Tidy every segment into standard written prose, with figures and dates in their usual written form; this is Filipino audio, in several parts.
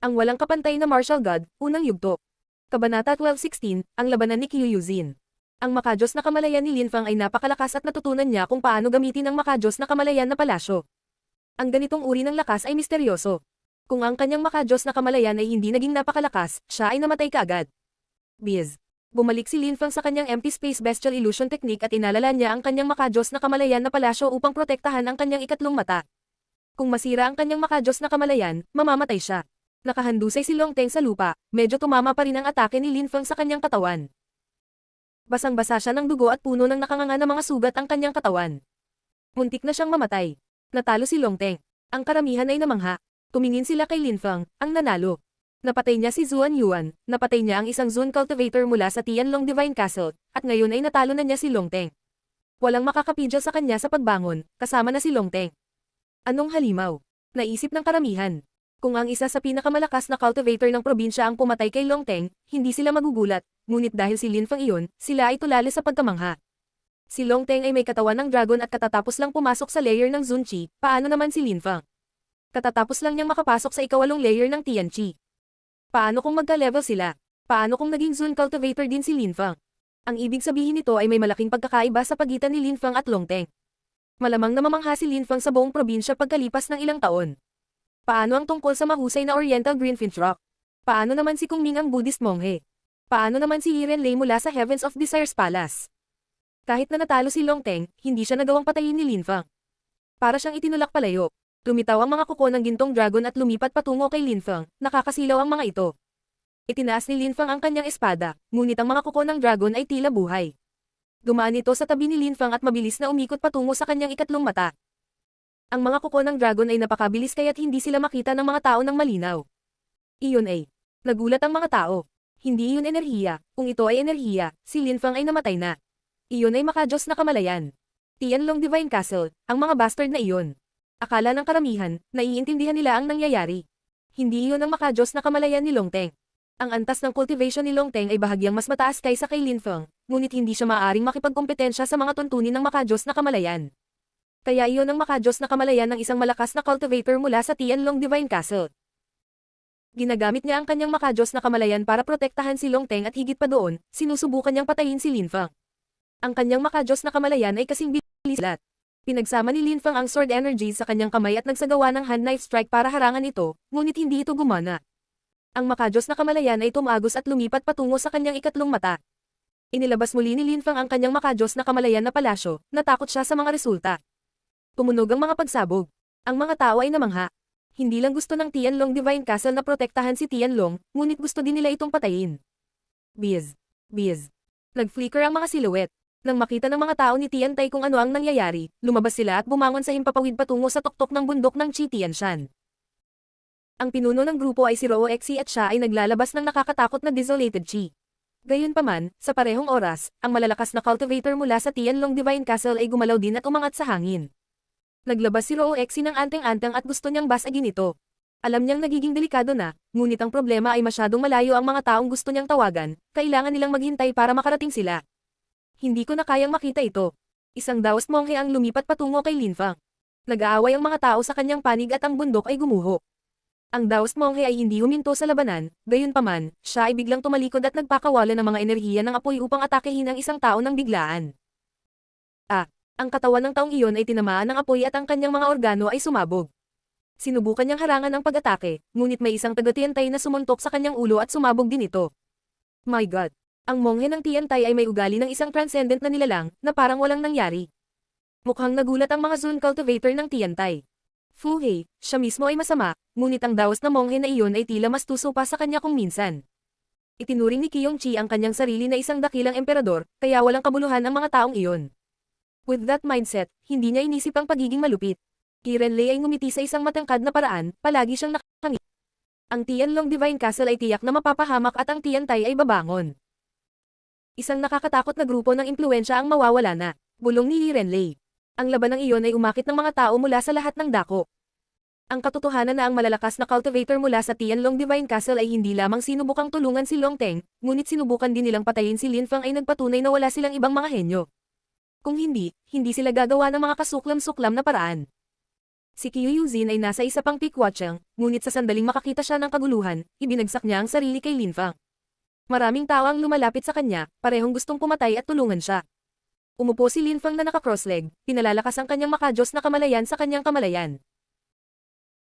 Ang walang kapantay na martial god, unang yugto. Kabanata 12:16, ang labanan ni Kyuyuzin. Ang makajos na kamalayan ni Linfang ay napakalakas at natutunan niya kung paano gamitin ang makajos na kamalayan na palasyo. Ang ganitong uri ng lakas ay misteryoso. Kung ang kanyang makajos na kamalayan ay hindi naging napakalakas, siya ay namatay kaagad. Biz. Bumalik si Linfang sa kanyang empty space bestial illusion technique at inalala niya ang kanyang makajos na kamalayan na palasyo upang protektahan ang kanyang ikatlong mata. Kung masira ang kanyang makajos na kamalayan, mamamatay siya. Nakahandusay si Long Teng sa lupa, medyo tumama pa rin ang atake ni Linfang sa kanyang katawan. Basang-basa siya ng dugo at puno ng nakanganga na mga sugat ang kanyang katawan. Muntik na siyang mamatay. Natalo si Long Teng. Ang karamihan ay namangha. Tumingin sila kay Linfang, ang nanalo. Napatay niya si Zuan Yuan, napatay niya ang isang Zun cultivator mula sa Tianlong Divine Castle, at ngayon ay natalo na niya si Long Teng. Walang makakapigil sa kanya sa pagbangon, kasama na si Long Teng. Anong halimaw? Naisip ng karamihan. Kung ang isa sa pinakamalakas na cultivator ng probinsya ang pumatay kay Long Teng, hindi sila magugulat, ngunit dahil si Linfang iyon, sila ay tulali sa pagkamangha. Si Long Teng ay may katawan ng dragon at katatapos lang pumasok sa layer ng Zun Qi, paano naman si Linfang? Katatapos lang niyang makapasok sa ikawalong layer ng Tian Qi. Paano kung magka-level sila? Paano kung naging Zun cultivator din si Linfang? Ang ibig sabihin nito ay may malaking pagkakaiba sa pagitan ni Linfang at Long Teng. Malamang na mamangha si Linfang sa buong probinsya pagkalipas ng ilang taon. Paano ang tungkol sa mahusay na Oriental Greenfinch Rock? Paano naman si Kung Ming ang Buddhist monghe? Paano naman si Yiren Lei mula sa Heavens of Desires Palace? Kahit na natalo si Long Teng, hindi siya nagawang patayin ni Linfang. Para siyang itinulak palayo. Lumitaw ang mga kuko ng gintong dragon at lumipat patungo kay Linfang, nakakasilaw ang mga ito. Itinaas ni Linfang ang kanyang espada, ngunit ang mga kuko ng dragon ay tila buhay. Dumaan ito sa tabi ni Linfang at mabilis na umikot patungo sa kanyang ikatlong mata. Ang mga kuko ng dragon ay napakabilis kaya't hindi sila makita ng mga tao ng malinaw. Iyon ay. Nagulat ang mga tao. Hindi iyon enerhiya. Kung ito ay enerhiya, si Linfang ay namatay na. Iyon ay makajos na kamalayan. Tianlong Divine Castle, ang mga bastard na iyon. Akala ng karamihan, naiintindihan nila ang nangyayari. Hindi iyon ang makajos na kamalayan ni Long Teng. Ang antas ng cultivation ni Long Teng ay bahagyang mas mataas kaysa kay Linfang, ngunit hindi siya maaaring makipagkompetensya sa mga tuntunin ng makajos na kamalayan. Kaya iyon ang makajos na kamalayan ng isang malakas na cultivator mula sa Tianlong Divine Castle. Ginagamit niya ang kanyang makajos na kamalayan para protektahan si Long Teng at higit pa doon, sinusubukan niyang patayin si Linfang. Ang kanyang makajos na kamalayan ay kasing bilis lahat. Pinagsama ni Linfang ang sword energy sa kanyang kamay at nagsagawa ng hand knife strike para harangan ito, ngunit hindi ito gumana. Ang makajos na kamalayan ay tumagos at lumipat patungo sa kanyang ikatlong mata. Inilabas muli ni Linfang ang kanyang makajos na kamalayan na palasyo, natakot siya sa mga resulta. Tumunog ang mga pagsabog. Ang mga tao ay namangha. Hindi lang gusto ng Tianlong Divine Castle na protektahan si Tianlong, ngunit gusto din nila itong patayin. Biz. Biz. Nag-flicker ang mga silhouette. Nang makita ng mga tao ni Tian Tai kung ano ang nangyayari, lumabas sila at bumangon sa himpapawid patungo sa tuktok ng bundok ng Qi Tianshan. Ang pinuno ng grupo ay si Roo Exi at siya ay naglalabas ng nakakatakot na Desolated Qi. Gayunpaman, sa parehong oras, ang malalakas na cultivator mula sa Tianlong Divine Castle ay gumalaw din at umangat sa hangin. Naglabas si Roo Exi ng anteng-anteng at gusto niyang basagin ito. Alam niyang nagiging delikado na, ngunit ang problema ay masyadong malayo ang mga taong gusto niyang tawagan, kailangan nilang maghintay para makarating sila. Hindi ko na kayang makita ito. Isang Daoist monghe ang lumipat patungo kay Linfang. Nag-aaway ang mga tao sa kanyang panig at ang bundok ay gumuho. Ang Daoist monghe ay hindi huminto sa labanan, gayunpaman, siya ay biglang tumalikod at nagpakawala ng mga enerhiya ng apoy upang atakehin ang isang tao ng biglaan. Ang katawan ng taong iyon ay tinamaan ng apoy at ang kanyang mga organo ay sumabog. Sinubukan niyang harangan ang pag-atake, ngunit may isang taga-Tiantay na sumuntok sa kanyang ulo at sumabog din ito. My God! Ang monghe ng Tiantay ay may ugali ng isang transcendent na nilalang, na parang walang nangyari. Mukhang nagulat ang mga Zun cultivator ng Tiantay. Fu Hei, siya mismo ay masama, ngunit ang Daoist na monghe na iyon ay tila mas tuso pa sa kanya kung minsan. Itinuring ni Qiyong Qi ang kanyang sarili na isang dakilang emperador, kaya walang kabuluhan ang mga taong iyon. With that mindset, hindi niya inisip ang pagiging malupit. Yiren Lei ay ngumiti sa isang matangkad na paraan, palagi siyang nakangiti. Ang Tianlong Divine Castle ay tiyak na mapapahamak at ang Tiantay ay babangon. Isang nakakatakot na grupo ng impluwensya ang mawawala na, bulong ni Yiren Lei. Ang labanang iyon ay umakit ng mga tao mula sa lahat ng dako. Ang katotohanan na ang malalakas na cultivator mula sa Tianlong Divine Castle ay hindi lamang sinubukang tulungan si Long Teng, ngunit sinubukan din nilang patayin si Linfang ay nagpatunay na wala silang ibang mga henyo. Kung hindi, hindi sila gagawa ng mga kasuklam-suklam na paraan. Si Qiu Yuzin ay nasa isa pang Pequotcheng, ngunit sa sandaling makakita siya ng kaguluhan, ibinagsak niya ang sarili kay Lin Fang. Maraming tao ang lumalapit sa kanya, parehong gustong pumatay at tulungan siya. Umupo si Lin Fang na naka-cross-leg, pinalalakas ang kanyang makajos na kamalayan sa kanyang kamalayan.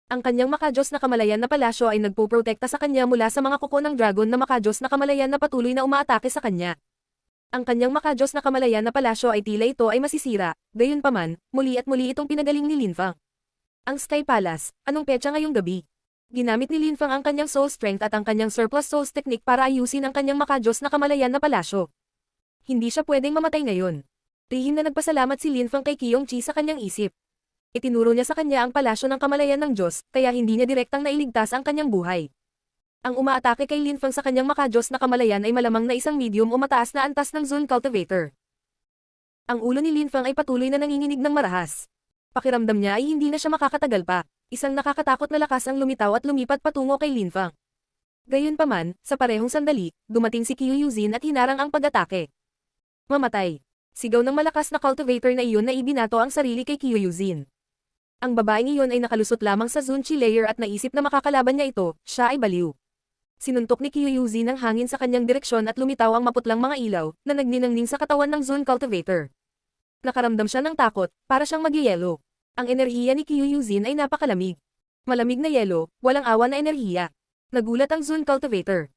Ang kanyang makajos na kamalayan na palasyo ay nagpoprotekta sa kanya mula sa mga kuko ng dragon na makajos na kamalayan na patuloy na umaatake sa kanya. Ang kanyang makajos na kamalayan na palasyo ay tila ito ay masisira, gayunpaman, muli at muli itong pinagaling ni Lin Fang. Ang Sky Palace, anong petsa ngayong gabi? Ginamit ni Lin Fang ang kanyang soul strength at ang kanyang surplus souls technique para ayusin ang kanyang makajos na kamalayan na palasyo. Hindi siya pwedeng mamatay ngayon. Lihim na nagpasalamat si Lin Fang kay Qiyong Chi sa kanyang isip. Itinuro niya sa kanya ang palasyo ng kamalayan ng Diyos, kaya hindi niya direktang nailigtas ang kanyang buhay. Ang umaatake kay Lin Fang sa kanyang makajos na kamalayan ay malamang na isang medium o mataas na antas ng Zone Cultivator. Ang ulo ni Lin Fang ay patuloy na nanginginig ng marahas. Pakiramdam niya ay hindi na siya makakatagal pa. Isang nakakatakot na lakas ang lumitaw at lumipat patungo kay Lin Fang. Gayunpaman, sa parehong sandali, dumating si Qiu Yuzin at hinarang ang pag-atake. Mamatay. Sigaw ng malakas na cultivator na iyon na ibinato ang sarili kay Qiu Yuzin. Ang babaeng iyon ay nakalusot lamang sa Zun Chi layer at naisip na makakalaban niya ito, siya ay baliw. Sinuntok ni Qiu Yuzin ang hangin sa kanyang direksyon at lumitaw ang maputlang mga ilaw na nagninangning sa katawan ng Zun cultivator. Nakaramdam siya ng takot, para siyang magyeyelo. Ang enerhiya ni Qiu Yuzin ay napakalamig. Malamig na yelo, walang awa na enerhiya. Nagulat ang Zun cultivator.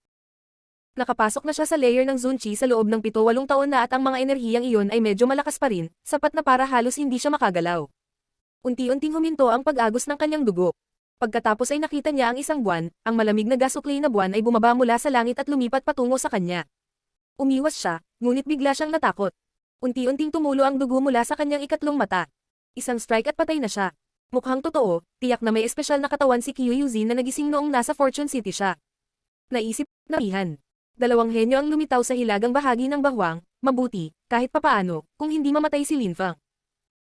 Nakapasok na siya sa layer ng Zun Chi sa loob ng 7-8 taon na at ang mga enerhiyang iyon ay medyo malakas pa rin, sapat na para halos hindi siya makagalaw. Unti-unting huminto ang pag-agos ng kanyang dugo. Pagkatapos ay nakita niya ang isang buwan, ang malamig na gas-uklay na buwan ay bumaba mula sa langit at lumipat patungo sa kanya. Umiwas siya, ngunit bigla siyang natakot. Unti-unting tumulo ang dugo mula sa kanyang ikatlong mata. Isang strike at patay na siya. Mukhang totoo, tiyak na may espesyal na katawan si Qiu Yuzin na nagising noong nasa Fortune City siya. Naisip, napihan. Dalawang henyo ang lumitaw sa hilagang bahagi ng bahwang, mabuti, kahit papaano, kung hindi mamatay si Lin Fang.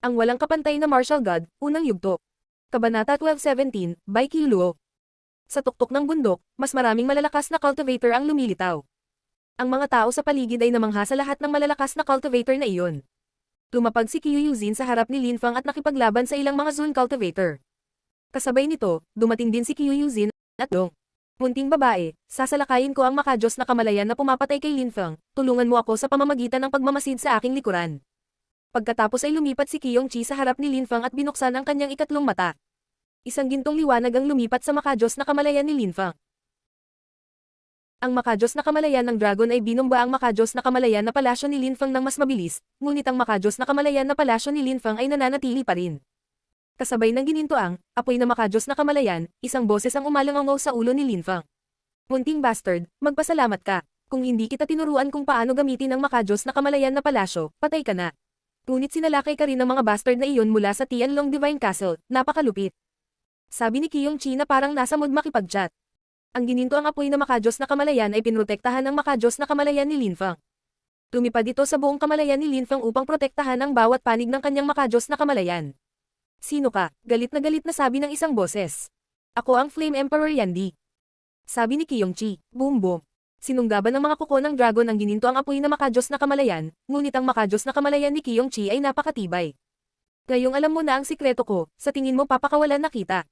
Ang walang kapantay na martial god, unang yugto. Kabanata 12:17, by Qiu Luo. Sa tuktok ng bundok, mas maraming malalakas na cultivator ang lumilitaw. Ang mga tao sa paligid ay namangha sa lahat ng malalakas na cultivator na iyon. Lumapag si Qiu Yuzin sa harap ni Lin Fang at nakipaglaban sa ilang mga Zun cultivator. Kasabay nito, dumating din si Qiu Yuzin at Dong. Munting babae, sasalakayin ko ang makajos na kamalayan na pumapatay kay Lin Fang, tulungan mo ako sa pamamagitan ng pagmamasid sa aking likuran. Pagkatapos ay lumipat si Qiyong Chi sa harap ni Lin Fang at binuksan ang kanyang ikatlong mata. Isang gintong liwanag ang lumipat sa makajos na kamalayan ni Lin Fang. Ang makajos na kamalayan ng dragon ay binomba ang makajos na kamalayan na palasyo ni Lin Fang ng mas mabilis, ngunit ang makajos na kamalayan na palasyo ni Lin Fang ay nananatili pa rin. Kasabay ng ginintoang, apoy na makajos na kamalayan, isang boses ang umalangaw sa ulo ni Lin Fang. Munting bastard, magpasalamat ka. Kung hindi kita tinuruan kung paano gamitin ang makajos na kamalayan na palasyo, patay ka na. Ngunit sinalakay ka rin ng mga bastard na iyon mula sa Tianlong Divine Castle, napakalupit. Sabi ni Qiyong Chi na parang nasa mood makipag-chat. Ang gininto ang apoy na makajos na kamalayan ay pinrotektahan ng makajos na kamalayan ni Lin Fang. Lumipad ito sa buong kamalayan ni Lin Fang upang protektahan ang bawat panig ng kanyang makajos na kamalayan. Sino ka? Galit na sabi ng isang boses. Ako ang Flame Emperor Yandi. Sabi ni Qiyong Chi, boom boom. Sinunggaban ng mga kuko ng dragon ang gininto ang apoy na makajos na kamalayan, ngunit ang makajos na kamalayan ni Qiyong Chi ay napakatibay. Ngayong alam mo na ang sikreto ko, sa tingin mo papakawalan na kita.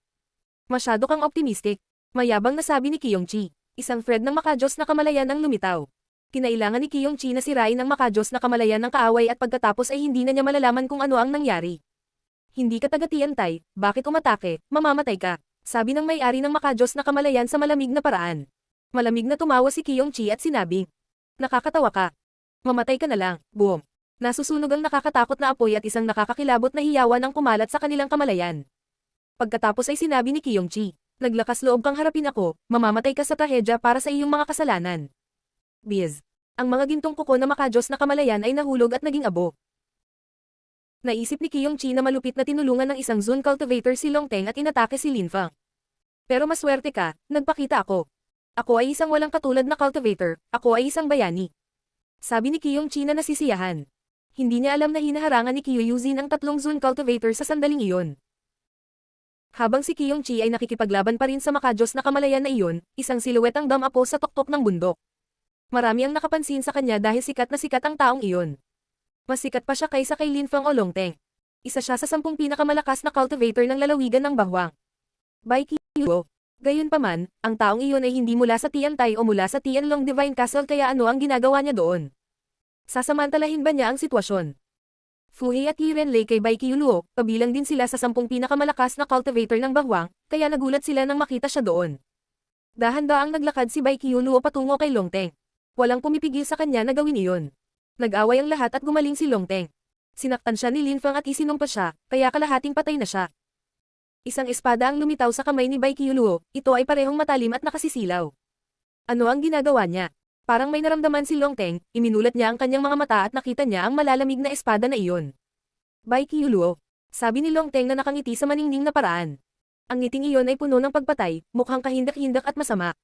Masyado kang optimistic. Mayabang na sabi ni Qiyong Chi. Isang thread ng makajos na kamalayan ang lumitaw. Kinailangan ni Qiyong Chi na sirain ang makajos na kamalayan ng kaaway at pagkatapos ay hindi na niya malalaman kung ano ang nangyari. Hindi ka taga-Tiantay, bakit umatake, mamamatay ka, sabi ng may-ari ng makajos na kamalayan sa malamig na paraan. Malamig na tumawa si Qiyong Chi at sinabing, nakakatawa ka. Mamatay ka na lang, boom. Nasusunog ang nakakatakot na apoy at isang nakakakilabot na hiyawan ang kumalat sa kanilang kamalayan. Pagkatapos ay sinabi ni Qiyong Chi, naglakas loob kang harapin ako, mamamatay ka sa trahedya para sa iyong mga kasalanan. Biz. Ang mga gintong kuko na makajos na kamalayan ay nahulog at naging abo. Naisip ni Qiyong Chi na malupit na tinulungan ng isang Zun cultivator si Long Teng at inatake si Lin Fang. Pero maswerte ka, nagpakita ako. Ako ay isang walang katulad na cultivator, ako ay isang bayani. Sabi ni Qiyong Chi na nasisiyahan. Hindi niya alam na hinaharangan ni Qiu Yuzin ang tatlong Zun cultivator sa sandaling iyon. Habang si Qiyong Chi ay nakikipaglaban pa rin sa makajos na kamalayan na iyon, isang siluwet ang damapo sa tuktok ng bundok. Marami ang nakapansin sa kanya dahil sikat na sikat ang taong iyon. Mas sikat pa siya kaysa kay Lin Fang o Long Teng. Isa siya sa 10 pinakamalakas na cultivator ng lalawigan ng Bahwang. Bai Qiluo. Gayunpaman, ang taong iyon ay hindi mula sa Tiantai o mula sa Tianlong Divine Castle kaya ano ang ginagawa niya doon? Sasamantalahin ba niya ang sitwasyon? Fu Hei at Yi Renlei kay Bai Qiluo, kabilang din sila sa 10 pinakamalakas na cultivator ng Bahwang, kaya nagulat sila nang makita siya doon. Dahan-daang naglakad si Bai Qiluo patungo kay Long Teng. Walang pumipigil sa kanya na gawin iyon. Nag-away ang lahat at gumaling si Long Teng. Sinaktan siya ni Lin Fang at isinumpa siya, kaya kalahating patay na siya. Isang espada ang lumitaw sa kamay ni Bai Qiluo, ito ay parehong matalim at nakasisilaw. Ano ang ginagawa niya? Parang may naramdaman si Long Teng, iminulat niya ang kanyang mga mata at nakita niya ang malalamig na espada na iyon. Bai Qiluo. Sabi ni Long Teng na nakangiti sa maningning na paraan. Ang ngiting iyon ay puno ng pagpatay, mukhang kahindak-hindak at masama.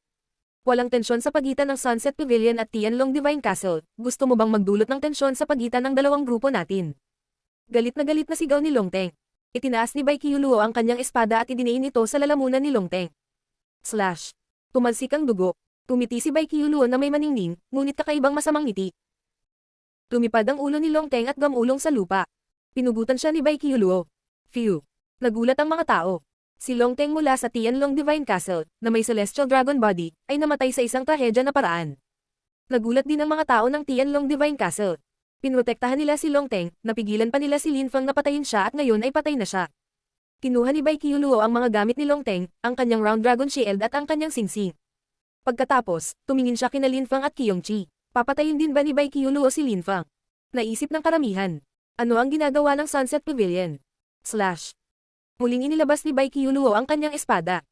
Walang tensyon sa pagitan ng Sunset Pavilion at Tianlong Divine Castle, gusto mo bang magdulot ng tensyon sa pagitan ng dalawang grupo natin? Galit na sigaw ni Long Teng. Itinaas ni Bai Qiluo ang kanyang espada at idiniin ito sa lalamunan ni Long Teng. Slash. Tumalsik ang dugo. Tumiti si Bai Qiluo na may maningning, ngunit kakaibang masamang ngiti. Tumipad ang ulo ni Long Teng at gamulong sa lupa. Pinugutan siya ni Bai Qiluo. Phew. Nagulat ang mga tao. Si Long Teng mula sa Tianlong Divine Castle, na may celestial dragon body, ay namatay sa isang trahedya na paraan. Nagulat din ang mga tao ng Tianlong Divine Castle. Pinrotektahan nila si Long Teng, napigilan pa nila si Lin Fang na patayin siya at ngayon ay patay na siya. Kinuha ni Bai Qiluo ang mga gamit ni Long Teng, ang kanyang round dragon shield at ang kanyang singsing. Pagkatapos, tumingin siya kina Lin Fang at Qiyongqi. Papatayin din ba ni Bai Qiluo si Lin Fang? Naisip ng karamihan. Ano ang ginagawa ng Sunset Pavilion? Slash. Muling inilabas ni Bai Qiluo ang kanyang espada.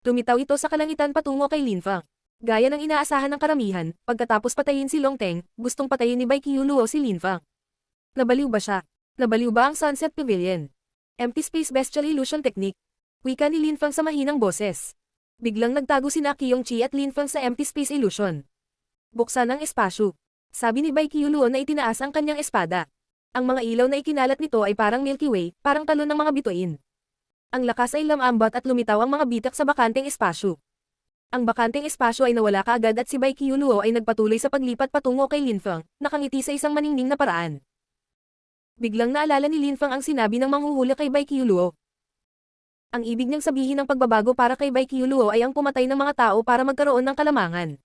Tumitaw ito sa kalangitan patungo kay Lin Fang. Gaya ng inaasahan ng karamihan, pagkatapos patayin si Long Teng, gustong patayin ni Bai Qiluo si Lin Fang. Nabaliw ba siya? Nabaliw ba ang Sunset Pavilion? Empty Space Bestial Illusion Technique. Wika ni Lin Fang sa mahinang boses. Biglang nagtago sina Qiyongqi at Lin Fang sa Empty Space Illusion. Buksan ang espasyo. Sabi ni Bai Qiluo na itinaas ang kanyang espada. Ang mga ilaw na ikinalat nito ay parang Milky Way, parang talon ng mga bituin. Ang lakas ay lamambat at lumitaw ang mga bitak sa bakanteng espasyo. Ang bakanteng espasyo ay nawala kaagad at si Bai Qiluo ay nagpatuloy sa paglipat patungo kay Lin Fang, nakangiti sa isang maningning na paraan. Biglang naalala ni Lin Fang ang sinabi ng manghuhula kay Bai Qiluo. Ang ibig niyang sabihin ng pagbabago para kay Bai Qiluo ay ang pumatay ng mga tao para magkaroon ng kalamangan.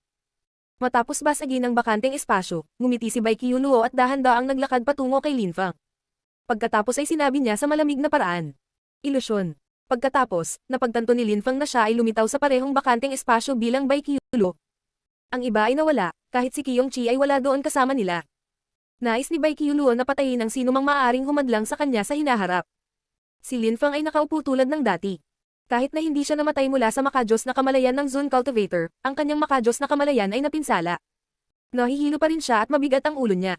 Matapos basagin ang bakanteng espasyo, ngumiti si Bai Qiluo at dahan-daang naglakad patungo kay Lin Fang. Pagkatapos ay sinabi niya sa malamig na paraan. Ilusyon. Pagkatapos, napagtanto ni Lin Fang na siya ay lumitaw sa parehong bakanteng espasyo bilang Bai Qiluo. Ang iba ay nawala, kahit si Qiyongqi ay wala doon kasama nila. Nais ni Bai Qiluo na patayin ang sinumang maaaring humadlang sa kanya sa hinaharap. Si Lin Fang ay nakaupo tulad ng dati. Kahit na hindi siya namatay mula sa makajos na kamalayan ng Zone Cultivator, ang kanyang makajos na kamalayan ay napinsala. Nahihilo pa rin siya at mabigat ang ulo niya.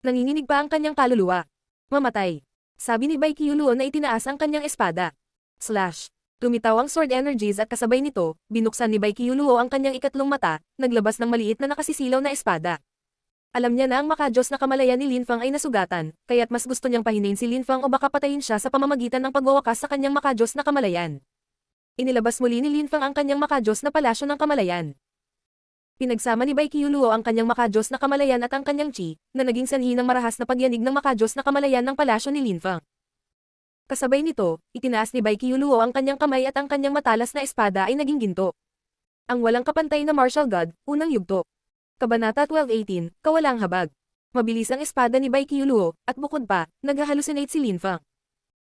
Nanginginig pa ang kanyang kaluluwa. Mamatay. Sabi ni Bai Qiluo na itinaas ang kanyang espada. Slash. Tumitaw ang sword energies at kasabay nito, binuksan ni Bai Qiluo ang kanyang ikatlong mata, naglabas ng maliit na nakasisilaw na espada. Alam niya na ang makajos na kamalayan ni Lin Fang ay nasugatan, kaya't mas gusto niyang pahinain si Lin Fang o baka patayin siya sa pamamagitan ng pagwawakas sa kanyang makajos na kamalayan. Inilabas muli ni Lin Fang ang kanyang makajos na palasyo ng kamalayan. Pinagsama ni Bai Qiluo ang kanyang makajos na kamalayan at ang kanyang chi, na naging sanhi ng marahas na pagyanig ng makajos na kamalayan ng palasyo ni Lin Fang. Kasabay nito, itinaas ni Bai Qiluo ang kanyang kamay at ang kanyang matalas na espada ay naging ginto. Ang walang kapantay na martial god, unang yugto. Kabanata 12:18, Kawalang habag. Mabilis ang espada ni Bai Qiluo, at bukod pa, nag-hallucinate si Lin Fang.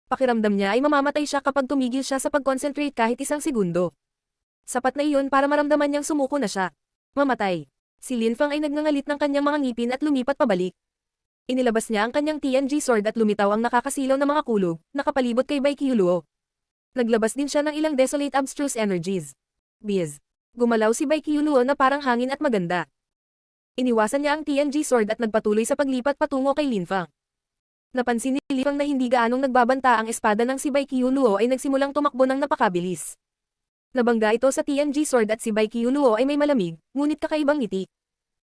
Pakiramdam niya ay mamamatay siya kapag tumigil siya sa pag-concentrate kahit isang segundo. Sapat na iyon para maramdaman niyang sumuko na siya. Mamatay. Si Lin Fang ay nagngangalit ng kanyang mga ngipin at lumipat pabalik. Inilabas niya ang kanyang TNG sword at lumitaw ang nakakasilaw na mga kulog, nakapalibot kay Bai Qiluo. Naglabas din siya ng ilang desolate abstruse energies. Biz. Gumalaw si Bai Qiluo na parang hangin at maganda. Iniwasan niya ang TNG sword at nagpatuloy sa paglipat patungo kay Lin Fang. Napansin ni Lin Fang na hindi gaanong nagbabanta ang espada ng si Bai Qiluo ay nagsimulang tumakbo ng napakabilis. Nabangga ito sa TNG sword at si Bai Qiluo ay may malamig, ngunit kakaibang ngiti.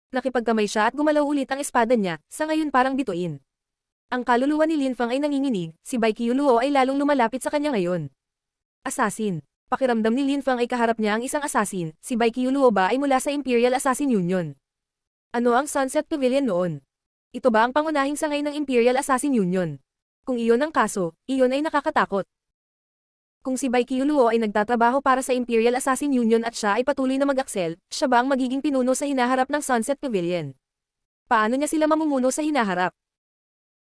Nakipagkamay siya at gumalaw ulit ang espada niya, sa ngayon parang bituin. Ang kaluluwa ni Lin Fang ay nanginginig, si Bai Qiluo ay lalong lumalapit sa kanya ngayon. Assassin. Pakiramdam ni Lin Fang ay kaharap niya ang isang assassin, si Bai Qiluo ba ay mula sa Imperial Assassin Union. Ano ang Sunset Pavilion noon? Ito ba ang pangunahing sangay ng Imperial Assassin Union? Kung iyon ang kaso, iyon ay nakakatakot. Kung si Bai Qiuluo ay nagtatrabaho para sa Imperial Assassin Union at siya ay patuloy na mag-aksel, siya ba ang magiging pinuno sa hinaharap ng Sunset Pavilion? Paano niya sila mamumuno sa hinaharap?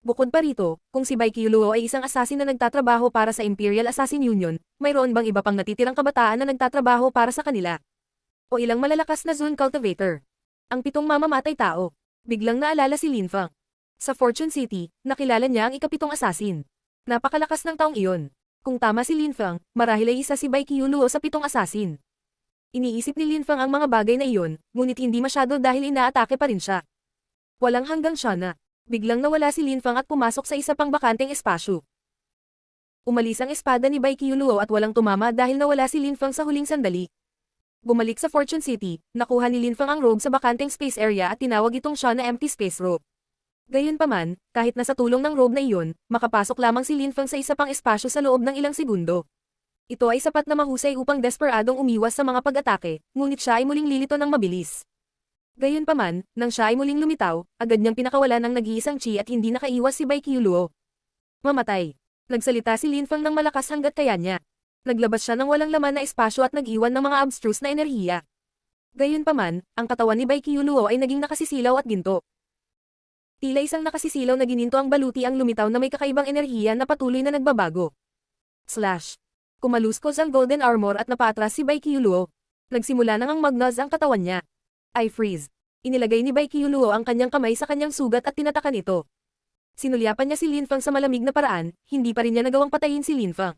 Bukod pa rito, kung si Bai Qiuluo ay isang assassin na nagtatrabaho para sa Imperial Assassin Union, mayroon bang iba pang natitirang kabataan na nagtatrabaho para sa kanila? O ilang malalakas na Zone Cultivator? Ang 7 mamamatay tao. Biglang naalala si Lin Fang. Sa Fortune City, nakilala niya ang ika-7 assassin. Napakalakas ng taong iyon. Kung tama si Lin Fang, marahil ay isa si Bai Qiuluo sa 7 assassin. Iniisip ni Lin Fang ang mga bagay na iyon, ngunit hindi masyado dahil inaatake pa rin siya. Walang hanggang siya na. Biglang nawala si Lin Fang at pumasok sa isa pang bakanteng espasyo. Umalis ang espada ni Bai Qiuluo at walang tumama dahil nawala si Lin Fang sa huling sandali. Bumalik sa Fortune City, nakuha ni Lin Fang ang robe sa bakanteng space area at tinawag itong siya na empty space robe. Gayunpaman, kahit nasa tulong ng robe na iyon, makapasok lamang si Lin Fang sa isa pang espasyo sa loob ng ilang segundo. Ito ay sapat na mahusay upang desperadong umiwas sa mga pag-atake, ngunit siya ay muling lilito ng mabilis. Gayunpaman, nang siya ay muling lumitaw, agad niyang pinakawalan ng nag-iisang chi at hindi nakaiwas si Bai Qiuluo. Mamatay. Nagsalita si Lin Fang ng malakas hanggat kaya niya. Naglabas siya ng walang laman na espasyo at nag-iwan ng mga abstruse na enerhiya. Gayunpaman, ang katawan ni Bai Qiuluo ay naging nakasisilaw at ginto. Tila isang nakasisilaw na gininto ang baluti ang lumitaw na may kakaibang enerhiya na patuloy na nagbabago. Slash. Kumaluskos ang golden armor at napaatras si Bai Qiuluo. Nagsimula nang ang magnaz ang katawan niya. I freeze. Inilagay ni Bai Qiuluo ang kanyang kamay sa kanyang sugat at tinatakan ito. Sinulyapan niya si Lin Fang sa malamig na paraan, hindi pa rin niya nagawang patayin si Lin Fang.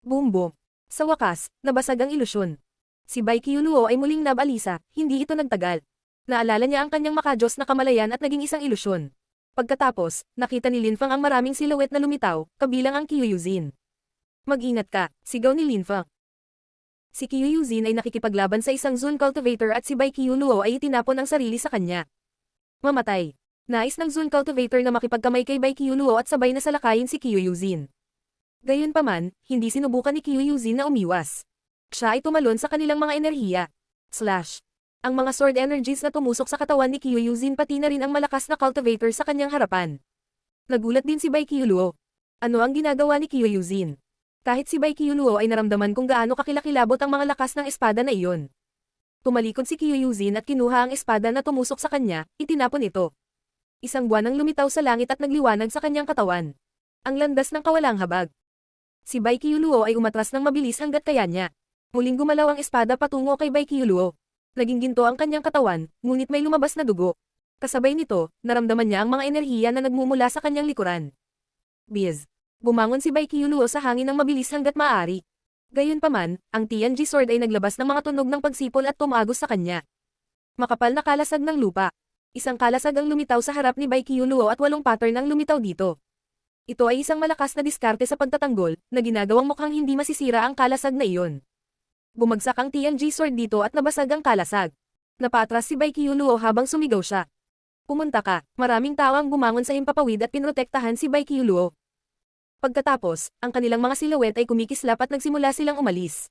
Boom boom. Sa wakas, nabasag ang ilusyon. Si Bai Qiuluo ay muling nabalisa, hindi ito nagtagal. Naalala niya ang kanyang makajos na kamalayan at naging isang ilusyon. Pagkatapos, nakita ni Lin Fang ang maraming silhouette na lumitaw, kabilang ang Qiuyuzin. Mag-ingat ka, sigaw ni Lin Fang. Si Qiuyuzin ay nakikipaglaban sa isang Zone Cultivator at si Bai Qiuluo ay itinapon ang sarili sa kanya. Mamatay. Nais ng Zone Cultivator na makipagkamay kay Bai Qiuluo at sabay na salakayin si Qiuyuzin. Gayunpaman, hindi sinubukan ni Qiuyuzin na umiwas. Siya ay tumalon sa kanilang mga enerhiya. Slash. Ang mga sword energies na tumusok sa katawan ni Qiuyuzin pati na rin ang malakas na cultivator sa kanyang harapan. Nagulat din si Bai Qiuluo. Ano ang ginagawa ni Qiuyuzin? Kahit si Bai Qiuluo ay naramdaman kung gaano kakilakilabot ang mga lakas ng espada na iyon. Tumalikod si Qiuyuzin at kinuha ang espada na tumusok sa kanya, itinapon ito. Isang buwan ang lumitaw sa langit at nagliwanag sa kanyang katawan. Ang landas ng kawalang habag. Si Bai Qiuluo ay umatras ng mabilis hanggat kaya niya. Muling gumalaw ang espada patungo kay Bai Qiuluo. Naging ginto ang kanyang katawan, ngunit may lumabas na dugo. Kasabay nito, naramdaman niya ang mga enerhiya na nagmumula sa kanyang likuran. Biz. Bumangon si Bai Qiuluo sa hangin ng mabilis hanggat maaari. Gayunpaman, ang TNG sword ay naglabas ng mga tunog ng pagsipol at tumagos sa kanya. Makapal na kalasag ng lupa. Isang kalasag ang lumitaw sa harap ni Bai Qiuluo at 8 pattern ang lumitaw dito. Ito ay isang malakas na diskarte sa pagtatanggol, na ginagawang mukhang hindi masisira ang kalasag na iyon. Bumagsak ang TNG sword dito at nabasag ang kalasag. Napatras si Bai Qiuluo habang sumigaw siya. Pumunta ka, maraming tao ang bumangon sa himpapawid at pinrotektahan si Bai Qiuluo. Pagkatapos, ang kanilang mga silhouette ay kumikislap at nagsimula silang umalis.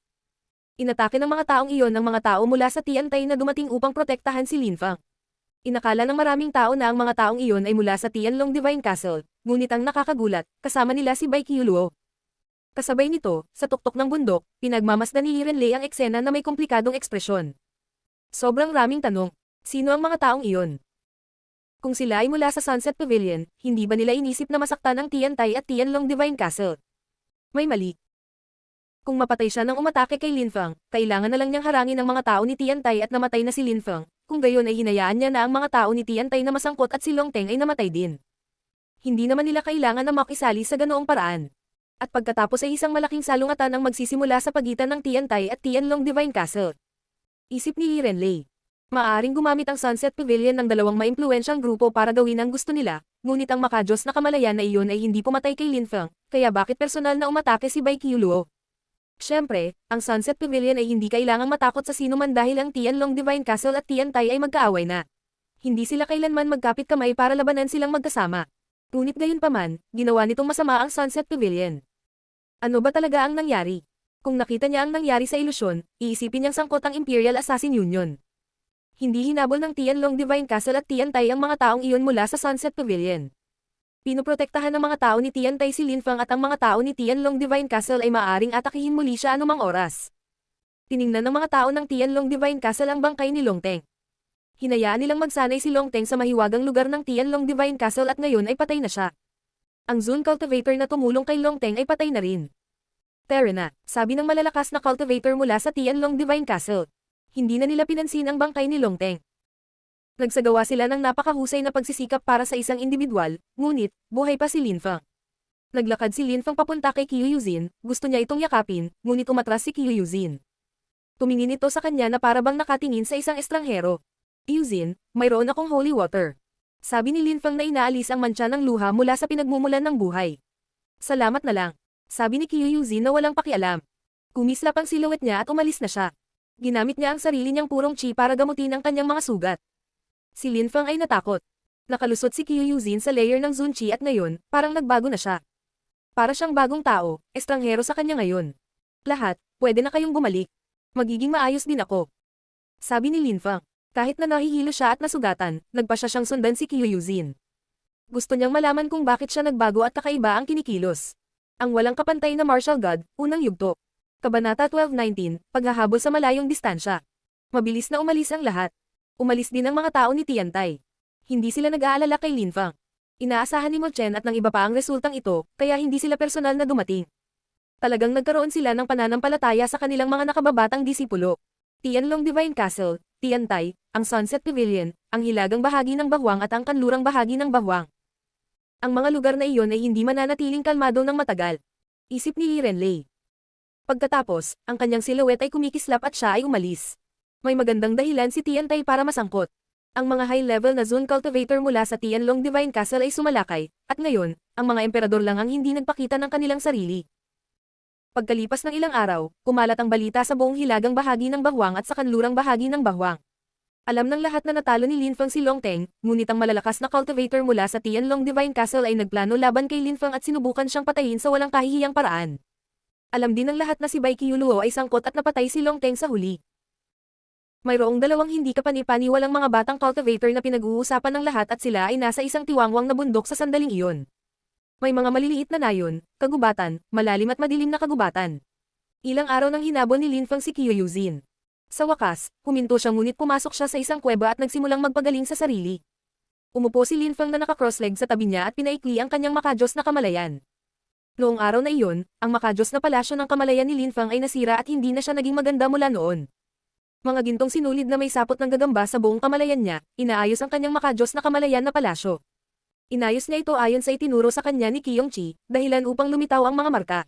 Inatake ng mga taong iyon ang mga tao mula sa Tiantai na dumating upang protektahan si Lin Fang. Inakala ng maraming tao na ang mga taong iyon ay mula sa Tianlong Divine Castle, ngunit ang nakakagulat, kasama nila si Bai Qiuluo. Kasabay nito, sa tuktok ng bundok, pinagmamasdan ni Renlei ang eksena na may komplikadong ekspresyon. Sobrang raming tanong, sino ang mga taong iyon? Kung sila ay mula sa Sunset Pavilion, hindi ba nila inisip na masaktan ang Tiantai at Tianlong Divine Castle? May mali. Kung mapatay siya nang umatake kay Lin Fang, kailangan na lang niyang harangin ang mga tao ni Tiantai at namatay na si Lin Fang, kung gayon ay hinayaan niya na ang mga tao ni Tiantai na masangkot at si Long Teng ay namatay din. Hindi naman nila kailangan na makisali sa ganoong paraan. At pagkatapos ay isang malaking salungatan ang magsisimula sa pagitan ng Tiantai at Tianlong Divine Castle. Isip ni Renlei. Maaring gumamit ang Sunset Pavilion ng dalawang maimpluwensyang grupo para gawin ang gusto nila, ngunit ang makajos na kamalayan na iyon ay hindi pumatay kay Lin Fang, kaya bakit personal na umatake si Bai Qiuluo? Siyempre, ang Sunset Pavilion ay hindi kailangang matakot sa sino man dahil ang Tianlong Divine Castle at Tiantai ay magkaaway na. Hindi sila kailanman magkapit kamay para labanan silang magkasama. Ngunit gayunpaman, ginawa nitong masama ang Sunset Pavilion. Ano ba talaga ang nangyari? Kung nakita niya ang nangyari sa ilusyon, iisipin niyang sangkot ang Imperial Assassin Union. Hindi hinabol ng Tianlong Divine Castle at Tiantai ang mga taong iyon mula sa Sunset Pavilion. Pinoprotektahan ng mga tao ni Tiantai si Linfang at ang mga tao ni Tianlong Divine Castle ay maaaring atakihin muli siya anumang oras. Tiningnan ng mga tao ng Tianlong Divine Castle ang bangkay ni Longteng. Hinayaan nilang magsanay si Longteng sa mahiwagang lugar ng Tianlong Divine Castle at ngayon ay patay na siya. Ang Zun Cultivator na tumulong kay Longteng ay patay na rin. Tara na, sabi ng malalakas na cultivator mula sa Tianlong Divine Castle. Hindi na nila pinansin ang bangkay ni Longteng. Nagsagawa sila ng napakahusay na pagsisikap para sa isang individual, ngunit, buhay pa si Linfang. Naglakad si Linfang papunta kay Qiu Yuzin, gusto niya itong yakapin, ngunit umatras si Qiu Yuzin. Tumingin ito sa kanya na para bang nakatingin sa isang estranghero. Yuzin, mayroon akong holy water. Sabi ni Linfang na inaalis ang mantsa ng luha mula sa pinagmumulan ng buhay. Salamat na lang. Sabi ni Qiu Yuzin na walang pakialam. Kumislap ang silhouette niya at umalis na siya. Ginamit niya ang sarili niyang purong chi para gamutin ang kanyang mga sugat. Si Linfang ay natakot. Nakalusot si Qiu Yuzin sa layer ng Zun Chi at ngayon, parang nagbago na siya. Para siyang bagong tao, estranghero sa kanya ngayon. Lahat, pwede na kayong bumalik. Magiging maayos din ako. Sabi ni Linfang. Kahit na nahihilo siya at nasugatan, nagpa siya siyang sundan si Qiu Yuzin. Gusto niyang malaman kung bakit siya nagbago at kakaiba ang kinikilos. Ang walang kapantay na martial god, unang yugto. Kabanata 12:19, paghahabol sa malayong distansya. Mabilis na umalis ang lahat. Umalis din ang mga tao ni Tiantai. Hindi sila nag-aalala kay Linfang. Inaasahan ni Mo Chen at ng iba pa ang resultang ito, kaya hindi sila personal na dumating. Talagang nagkaroon sila ng pananampalataya sa kanilang mga nakababatang disipulo. Tianlong Divine Castle, Tiantai, ang Sunset Pavilion, ang hilagang bahagi ng Bahwang at ang kanlurang bahagi ng Bahwang. Ang mga lugar na iyon ay hindi mananatiling kalmado ng matagal. Isip ni Li Renlei. Pagkatapos, ang kanyang silhouette ay kumikislap at siya ay umalis. May magandang dahilan si Tiantai para masangkot. Ang mga high-level na Zun Cultivator mula sa Tianlong Divine Castle ay sumalakay, at ngayon, ang mga emperador lang ang hindi nagpakita ng kanilang sarili. Pagkalipas ng ilang araw, kumalat ang balita sa buong hilagang bahagi ng Bahwang at sa kanlurang bahagi ng Bahwang. Alam ng lahat na natalo ni Linfang si Longteng, ngunit ang malalakas na cultivator mula sa Tianlong Divine Castle ay nagplano laban kay Linfang at sinubukan siyang patayin sa walang kahihiyang paraan. Alam din ng lahat na si Bai Qiuluo ay sangkot at napatay si Longteng sa huli. Mayroong dalawang hindi kapani-paniwalang mga batang cultivator na pinag-uusapan ng lahat at sila ay nasa isang tiwangwang na bundok sa sandaling iyon. May mga maliliit na nayon, kagubatan, malalim at madilim na kagubatan. Ilang araw nang hinabol ni Linfang si Qiu Yuzin. Sa wakas, huminto siya ngunit pumasok siya sa isang kuweba at nagsimulang magpagaling sa sarili. Umupo si Linfang na naka-crossleg sa tabi niya at pinaikli ang kanyang makajos na kamalayan. Noong araw na iyon, ang makajos na palasyo ng kamalayan ni Linfang ay nasira at hindi na siya naging maganda mula noon. Mga gintong sinulid na may sapot ng gagamba sa buong kamalayan niya, inaayos ang kanyang makajos na kamalayan na palasyo. Inayos niya ito ayon sa itinuro sa kanya ni Qiyongqi, dahilan upang lumitaw ang mga marka.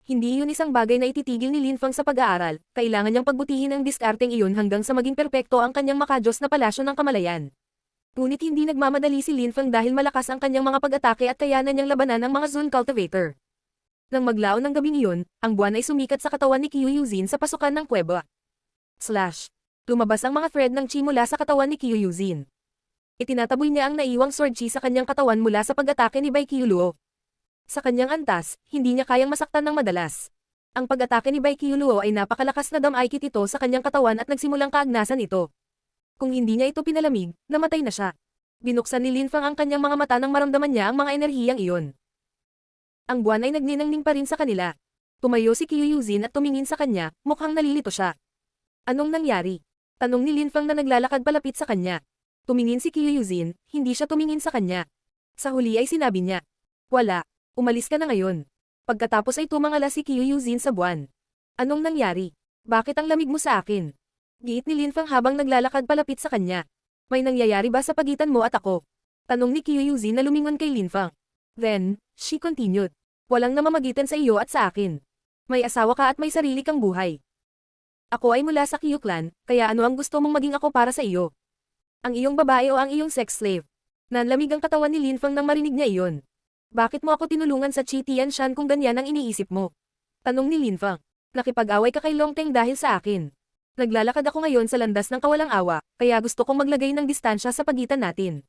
Hindi iyon isang bagay na ititigil ni Linfang sa pag-aaral, kailangan niyang pagbutihin ang diskarteng iyon hanggang sa maging perpekto ang kanyang makajos na palasyo ng kamalayan. Ngunit hindi nagmamadali si Linfang dahil malakas ang kanyang mga pag-atake at kayanan niyang labanan ang mga Zun Cultivator. Nang maglaon ng gabing iyon, ang buwan ay sumikat sa katawan ni Qiu Yuzin sa pasukan ng kuweba. Lumabas ang mga thread ng chi mula sa katawan ni Qiu Yuzin. Itinataboy niya ang naiwang sword chi sa kanyang katawan mula sa pag-atake ni Bai Qiuluo. Sa kanyang antas, hindi niya kayang masaktan ng madalas. Ang pag-atake ni Bai Qiuluo ay napakalakas na damaykit ito sa kanyang katawan at nagsimulang kaagnasan ito. Kung hindi niya ito pinalamig, namatay na siya. Binuksan ni Linfang ang kanyang mga mata nang maramdaman niya ang mga enerhiyang iyon. Ang buwan ay nagniningning pa rin sa kanila. Tumayo si Qiu Yuzin at tumingin sa kanya, mukhang nalilito siya. Anong nangyari? Tanong ni Linfang na naglalakad palapit sa kanya. Tumingin si Qiu Yuzin, hindi siya tumingin sa kanya. Sa huli ay sinabi niya, "Wala, umalis ka na ngayon." Pagkatapos ay tumangala si Qiu Yuzin sa buwan. Anong nangyari? Bakit ang lamig mo sa akin? Giit ni Linfang habang naglalakad palapit sa kanya. May nangyayari ba sa pagitan mo at ako? Tanong ni Qiu Yuzin na lumingon kay Linfang. Then, she continued. Walang namamagitan sa iyo at sa akin. May asawa ka at may sarili kang buhay. Ako ay mula sa Qiu clan, kaya ano ang gusto mong maging ako para sa iyo? Ang iyong babae o ang iyong sex slave? Nanlamig ang katawan ni Linfang nang marinig niya iyon. Bakit mo ako tinulungan sa Qi Tianshan kung ganyan ang iniisip mo? Tanong ni Linfang. Nakipag-away ka kay Longteng dahil sa akin. Naglalakad ako ngayon sa landas ng kawalang awa, kaya gusto kong maglagay ng distansya sa pagitan natin.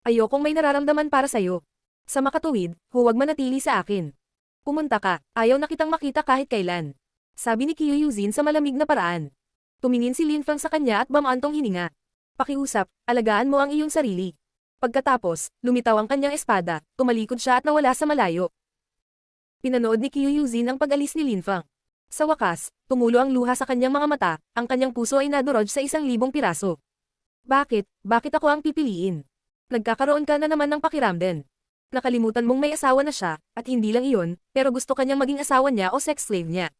Ayokong may nararamdaman para sa'yo. Sa makatuwid, huwag manatili sa akin. Pumunta ka, ayaw na kitang makita kahit kailan. Sabi ni Qiu Yuzin sa malamig na paraan. Tumingin si Linfang sa kanya at bamantong hininga. Pakiusap, alagaan mo ang iyong sarili. Pagkatapos, lumitaw ang kanyang espada, tumalikod siya at nawala sa malayo. Pinanood ni Qiu Yuzin ang pag-alis ni Linfang. Sa wakas, tumulo ang luha sa kanyang mga mata, ang kanyang puso ay nadurog sa 1,000 piraso. Bakit? Bakit ako ang pipiliin? Nagkakaroon ka na naman ng pakiramdam. Nakalimutan mong may asawa na siya, at hindi lang iyon, pero gusto kanyang maging asawa niya o sex slave niya.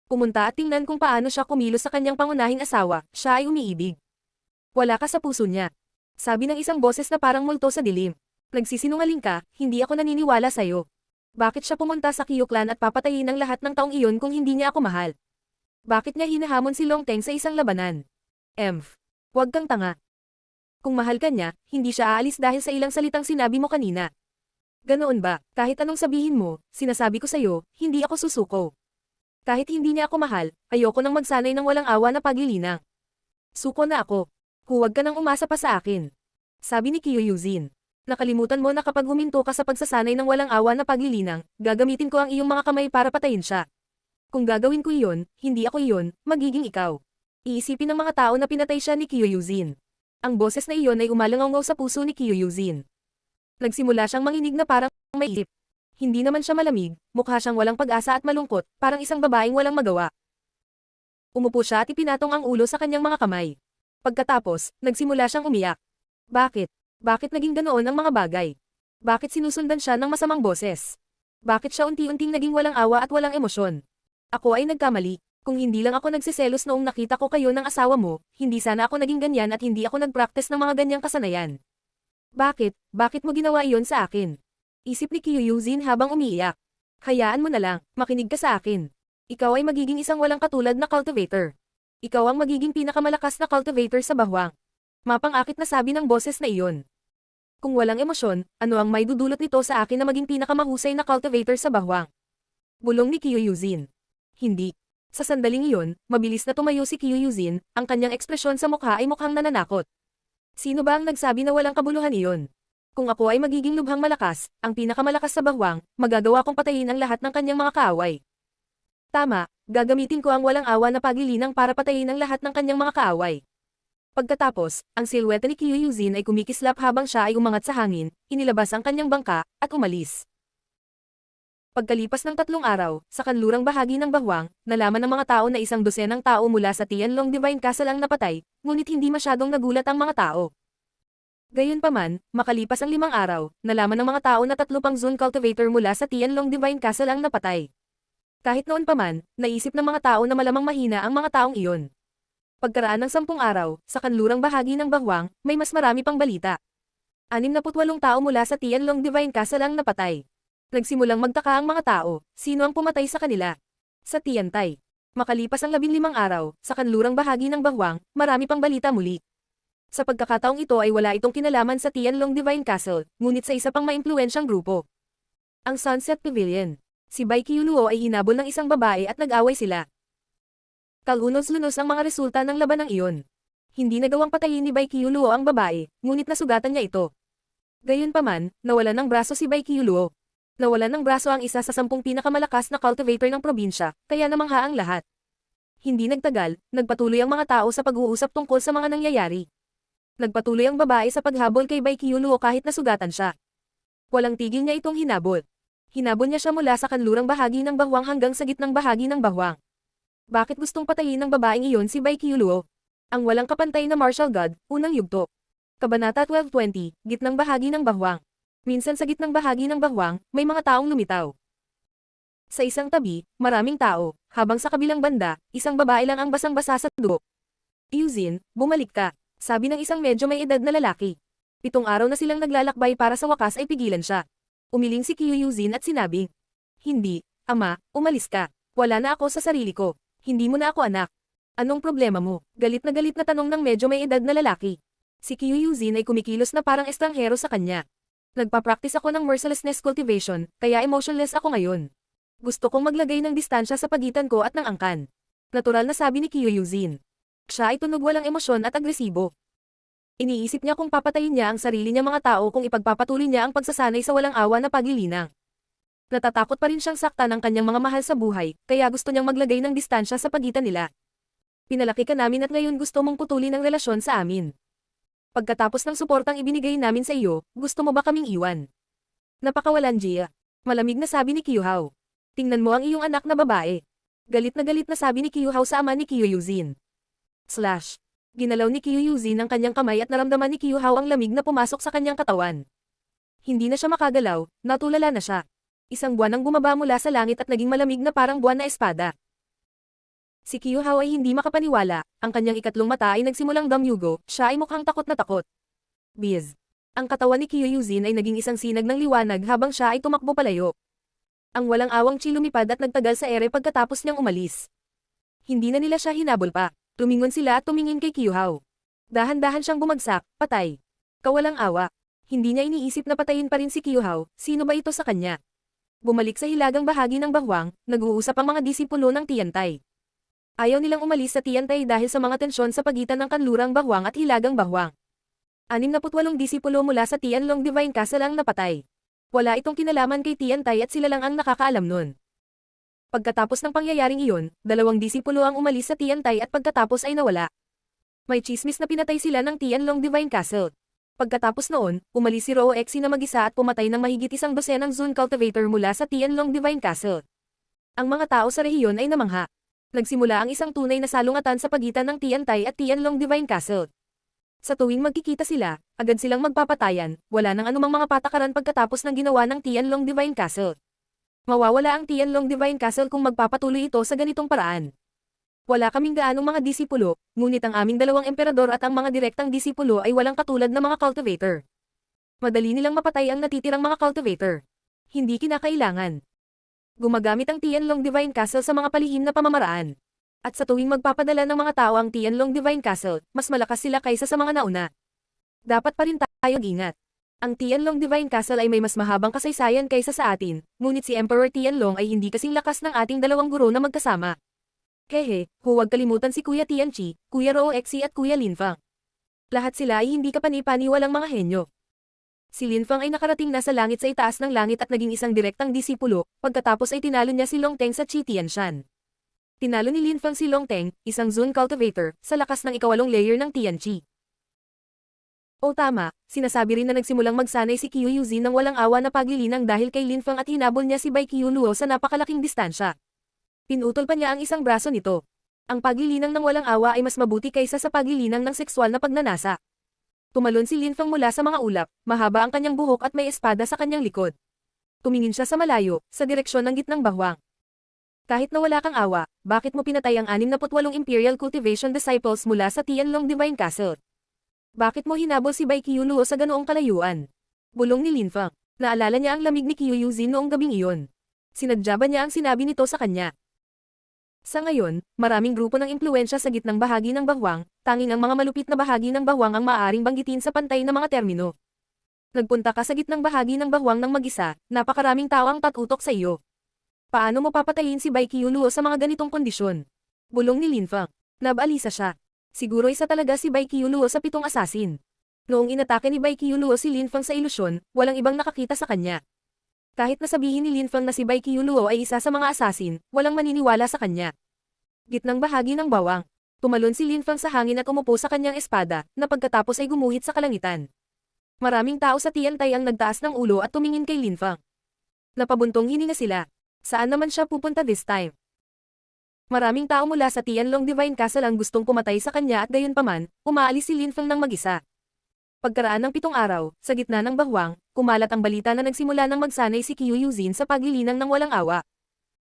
Pumunta at tingnan kung paano siya kumilos sa kanyang pangunahing asawa, siya ay umiibig. Wala ka sa puso niya. Sabi ng isang boses na parang multo sa dilim. Nagsisinungaling ka, hindi ako naniniwala sa'yo. Bakit siya pumunta sa Qiu clan at papatayin ang lahat ng taong iyon kung hindi niya ako mahal? Bakit niya hinahamon si Long Teng sa isang labanan? Huwag kang tanga. Kung mahal ka niya, hindi siya aalis dahil sa ilang salitang sinabi mo kanina. Ganoon ba, kahit anong sabihin mo, sinasabi ko sa'yo, hindi ako susuko. Kahit hindi niya ako mahal, ayoko nang magsanay ng walang awa na paglilinang. Suko na ako. Huwag ka nang umasa pa sa akin. Sabi ni Qiu Yuzin. Nakalimutan mo na kapag huminto ka sa pagsasanay ng walang awa na paglilinang, gagamitin ko ang iyong mga kamay para patayin siya. Kung gagawin ko iyon, hindi ako iyon, magiging ikaw. Iisipin ng mga tao na pinatay siya ni Qiu Yuzin. Ang boses na iyon ay umalangaw sa puso ni Qiu Yuzin. Nagsimula siyang manginig na parang may isip. Hindi naman siya malamig, mukha siyang walang pag-asa at malungkot, parang isang babaeng walang magawa. Umupo siya at ipinatong ang ulo sa kanyang mga kamay. Pagkatapos, nagsimula siyang umiyak. Bakit? Bakit naging ganoon ang mga bagay? Bakit sinusundan siya ng masamang boses? Bakit siya unti-unting naging walang awa at walang emosyon? Ako ay nagkamali. Kung hindi lang ako nagsiselos noong nakita ko kayo ng asawa mo, hindi sana ako naging ganyan at hindi ako nagpractice ng mga ganyang kasanayan. Bakit? Bakit mo ginawa iyon sa akin? Isip ni Qiu Yuzin habang umiiyak. Hayaan mo na lang, makinig ka sa akin. Ikaw ay magiging isang walang katulad na cultivator. Ikaw ang magiging pinakamalakas na cultivator sa bahwang. Mapang-akit na sabi ng boses na iyon. Kung walang emosyon, ano ang may dudulot nito sa akin na maging pinakamahusay na cultivator sa bahwang? Bulong ni Qiu Yuzin. Hindi. Sa sandaling iyon, mabilis na tumayo si Qiu Yuzin, ang kanyang ekspresyon sa mukha ay mukhang nananakot. Sino ba ang nagsabi na walang kabuluhan iyon? Kung ako ay magiging lubhang malakas, ang pinakamalakas sa bahwang, magagawa kong patayin ang lahat ng kanyang mga kaaway. Tama, gagamitin ko ang walang awa na paglilinang para patayin ang lahat ng kanyang mga kaaway. Pagkatapos, ang silhouette ni Qiu Yuzin ay kumikislap habang siya ay umangat sa hangin, inilabas ang kanyang bangka, at umalis. Pagkalipas ng 3 araw, sa kanlurang bahagi ng bahwang, nalaman ng mga tao na 100 tao mula sa Tianlong Divine Castle ang napatay, ngunit hindi masyadong nagulat ang mga tao. Gayunpaman, makalipas ang 5 araw, nalaman ng mga tao na 3 pang Zone Cultivator mula sa Tianlong Divine Castle ang napatay. Kahit noon pa man, naisip ng mga tao na malamang mahina ang mga taong iyon. Pagkaraan ng 10 araw, sa kanlurang bahagi ng bahwang, may mas marami pang balita. 68 tao mula sa Tianlong Divine Castle ang napatay. Nagsimulang magtaka ang mga tao, sino ang pumatay sa kanila? Sa Tiantay. Makalipas ang 15 araw, sa kanlurang bahagi ng bahwang, marami pang balita muli. Sa pagkakataong ito ay wala itong kinalaman sa Tianlong Divine Castle, ngunit sa isa pang maimpluwensyang grupo. Ang Sunset Pavilion. Si Bai Qiuluo ay hinabol ng isang babae at nag-away sila. Kalunos-lunos ang mga resulta ng labanang iyon. Hindi nagawang patayin ni Bai Qiuluo ang babae, ngunit nasugatan niya ito. Gayunpaman, nawalan ng braso si Bai Qiuluo. Nawalan ng braso ang isa sa 10 pinakamalakas na cultivator ng probinsya, kaya namangha ang lahat. Hindi nagtagal, nagpatuloy ang mga tao sa pag-uusap tungkol sa mga nangyayari. Nagpatuloy ang babae sa paghabol kay Bai Qiuluo kahit nasugatan siya. Walang tigil niya itong hinabol. Hinabol niya siya mula sa kanlurang bahagi ng bahwang hanggang sa gitnang bahagi ng bahwang. Bakit gustong patayin ng babaeng iyon si Bai Qiuluo? Ang walang kapantay na martial god, unang yugto. Kabanata 1220, gitnang bahagi ng bahwang. Minsan sa gitnang bahagi ng bahwang, may mga taong lumitaw. Sa isang tabi, maraming tao, habang sa kabilang banda, isang babae lang ang basang-basa sa dugo. Yuzin, bumalik ka, sabi ng isang medyo may edad na lalaki. 7 araw na silang naglalakbay para sa wakas ay pigilan siya. Umiling si Qiu Yuzin at sinabi, "Hindi, ama, umalis ka. Wala na ako sa sarili ko. Hindi mo na ako anak. Anong problema mo?" Galit na tanong ng medyo may edad na lalaki. Si Qiu Yuzin ay kumikilos na parang estranghero sa kanya. Nagpa-practice ako ng mercilessness cultivation, kaya emotionless ako ngayon. Gusto kong maglagay ng distansya sa pagitan ko at ng angkan. Natural na sabi ni Qiu Yuzin. Siya ay tunog walang emosyon at agresibo. Iniisip niya kung papatayin niya ang sarili niya mga tao kung ipagpapatuloy niya ang pagsasanay sa walang awa na paglilinang. Natatakot pa rin siyang saktan ng kanyang mga mahal sa buhay, kaya gusto niyang maglagay ng distansya sa pagitan nila. Pinalaki ka namin at ngayon gusto mong putulin ang relasyon sa amin. Pagkatapos ng suportang ibinigay namin sa iyo, gusto mo ba kaming iwan? Napakawalan Jia. Malamig na sabi ni Kyuhao. Tingnan mo ang iyong anak na babae. Galit na sabi ni Kyuhao sa ama ni Kyuyuzin. Slash. Ginalaw ni Kyuyuzin ang kanyang kamay at naramdaman ni Kyuhao ang lamig na pumasok sa kanyang katawan. Hindi na siya makagalaw, natulala na siya. Isang buwan ang bumaba mula sa langit at naging malamig na parang buwan na espada. Si Kyuhao ay hindi makapaniwala, ang kanyang ikatlong mata ay nagsimulang damyugo, siya ay mukhang takot na takot. Biz. Ang katawan ni Kyuyuzin ay naging isang sinag ng liwanag habang siya ay tumakbo palayo. Ang walang awang Chi lumipad at nagtagal sa ere pagkatapos niyang umalis. Hindi na nila siya hinabol pa. Tumingon sila at tumingin kay Kyuhao. Dahan-dahan siyang bumagsak, patay. Kawalang awa. Hindi niya iniisip na patayin pa rin si Kyuhao, sino ba ito sa kanya? Bumalik sa hilagang bahagi ng bahwang, nag-uusap ang mga disipulo ng Tiantay. Ayaw nilang umalis sa Tiantay dahil sa mga tensyon sa pagitan ng kanlurang bahwang at hilagang bahwang. 68 disipulo mula sa Tianlong Divine Castle ang napatay. Wala itong kinalaman kay Tiantay at sila lang ang nakakaalam nun. Pagkatapos ng pangyayaring iyon, 2 disipulo ang umalis sa Tiantay at pagkatapos ay nawala. May chismis na pinatay sila ng Tianlong Divine Castle. Pagkatapos noon, umalis si Rooexi na mag-isa at pumatay ng mahigit 100 Zun Cultivator mula sa Tianlong Divine Castle. Ang mga tao sa rehiyon ay namangha. Nagsimula ang isang tunay na salungatan sa pagitan ng Tiantay at Tianlong Divine Castle. Sa tuwing magkikita sila, agad silang magpapatayan, wala nang anumang mga patakaran pagkatapos ng ginawa ng Tianlong Divine Castle. Mawawala ang Tianlong Divine Castle kung magpapatuloy ito sa ganitong paraan. Wala kaming gaanong mga disipulo, ngunit ang aming 2 emperador at ang mga direktang disipulo ay walang katulad na mga cultivator. Madali nilang mapatay ang natitirang mga cultivator. Hindi kinakailangan. Gumagamit ang Tianlong Divine Castle sa mga palihim na pamamaraan. At sa tuwing magpapadala ng mga tao ang Tianlong Divine Castle, mas malakas sila kaysa sa mga nauna. Dapat pa rin tayong ingat. Ang Tianlong Divine Castle ay may mas mahabang kasaysayan kaysa sa atin, ngunit si Emperor Tianlong ay hindi kasing lakas ng ating 2 guro na magkasama. Hehe, huwag kalimutan si Kuya Tianchi, Kuya Rooexi at Kuya Linfang. Lahat sila ay hindi kapani-paniwalang mga henyo. Si Linfang ay nakarating na sa langit sa itaas ng langit at naging isang direktang disipulo, pagkatapos ay tinalo niya si Longteng sa Chi Tianshan. Tinalo ni Linfang si Longteng, isang Zun Cultivator, sa lakas ng 2 layer ng Tianchi. O tama, sinasabi rin na nagsimulang magsanay si Kyuyuzin ng walang awa na paglilinang dahil kay Linfang at hinabol niya si Bai Kyuluo sa napakalaking distansya. Pinutol pa niya ang isang braso nito. Ang paglilinang ng walang awa ay mas mabuti kaysa sa paglilinang ng sexual na pagnanasa. Tumalon si Linfang mula sa mga ulap, mahaba ang kanyang buhok at may espada sa kanyang likod. Tumingin siya sa malayo, sa direksyon ng gitnang bahwang. Kahit na wala kang awa, bakit mo pinatay ang 68 Imperial Cultivation Disciples mula sa Tianlong Divine Castle? Bakit mo hinabol si Bai Kyuluo sa ganoong kalayuan? Bulong ni Linfang. Naalala niya ang lamig ni Kyuyuzin noong gabing iyon. Sinadya ba niya ang sinabi nito sa kanya? Sa ngayon, maraming grupo ng impluensya sa gitnang bahagi ng bahwang, tanging ang mga malupit na bahagi ng bahwang ang maaaring banggitin sa pantay na mga termino. Nagpunta ka sa gitnang bahagi ng bahwang ng mag-isa, napakaraming tao ang tatutok sa iyo. Paano mo papatayin si Bai Kyuluo sa mga ganitong kondisyon? Bulong ni Linfang. Nabalisa siya. Siguro isa talaga si Bai Kyuluo sa 7 asasin. Noong inatake ni Bai Kyuluo si Linfang sa ilusyon, walang ibang nakakita sa kanya. Kahit na sabihin ni Linfang na si Bai Kyuluo ay isa sa mga asasin, walang maniniwala sa kanya. Gitnang bahagi ng bawang. Tumalon si Linfang sa hangin at umupo sa kanyang espada, na pagkatapos ay gumuhit sa kalangitan. Maraming tao sa Tiantay ang nagtaas ng ulo at tumingin kay Linfang. Napabuntong hininga sila. Saan naman siya pupunta this time? Maraming tao mula sa Tianlong Divine Castle ang gustong pumatay sa kanya at gayunpaman, umaalis si Linfang ng mag-isa. Pagkaraan ng 7 araw, sa gitna ng bahwang, kumalat ang balita na nagsimula ng magsanay si Kyuyuzin sa paglilinang ng walang awa.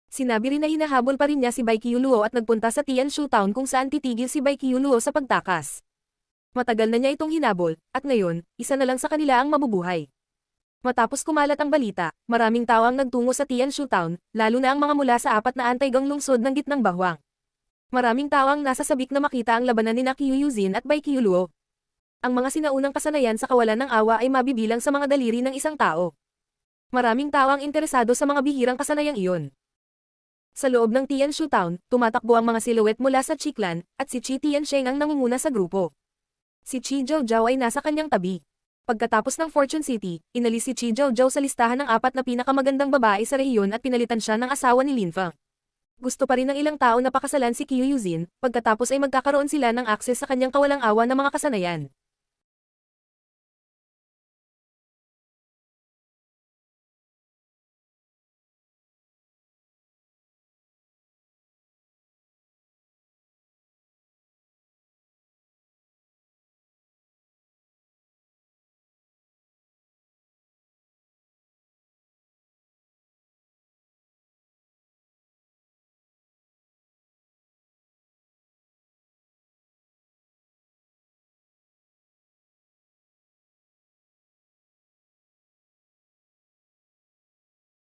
Sinabi rin na hinahabol pa rin niya si Bai Kyuluo at nagpunta sa Tianshu Town kung saan titigil si Bai Kyuluo sa pagtakas. Matagal na niya itong hinabol, at ngayon, isa na lang sa kanila ang mabubuhay. Matapos kumalat ang balita, maraming tao ang nagtungo sa Tianshu Town, lalo na ang mga mula sa 4 na antay-gang lungsod ng gitnang bahwang. Maraming tao ang nasa sabik na makita ang labanan ni Kyuyuzin at Bai Kyuluo. Ang mga sinaunang kasanayan sa kawalan ng awa ay mabibilang sa mga daliri ng isang tao. Maraming tao ang interesado sa mga bihirang kasanayang iyon. Sa loob ng Tianshu Town, tumatakbo ang mga silhouette mula sa Chi Clan, at si Chi Tiansheng ang nangunguna sa grupo. Si Chi Zhou ay nasa kanyang tabi. Pagkatapos ng Fortune City, inalis si Chi Zhou sa listahan ng 4 na pinakamagandang babae sa rehiyon at pinalitan siya ng asawa ni Linfang. Gusto pa rin ng ilang tao na pakasalan si Kyuyuzin, pagkatapos ay magkakaroon sila ng akses sa kanyang kawalang awa na mga kasanayan.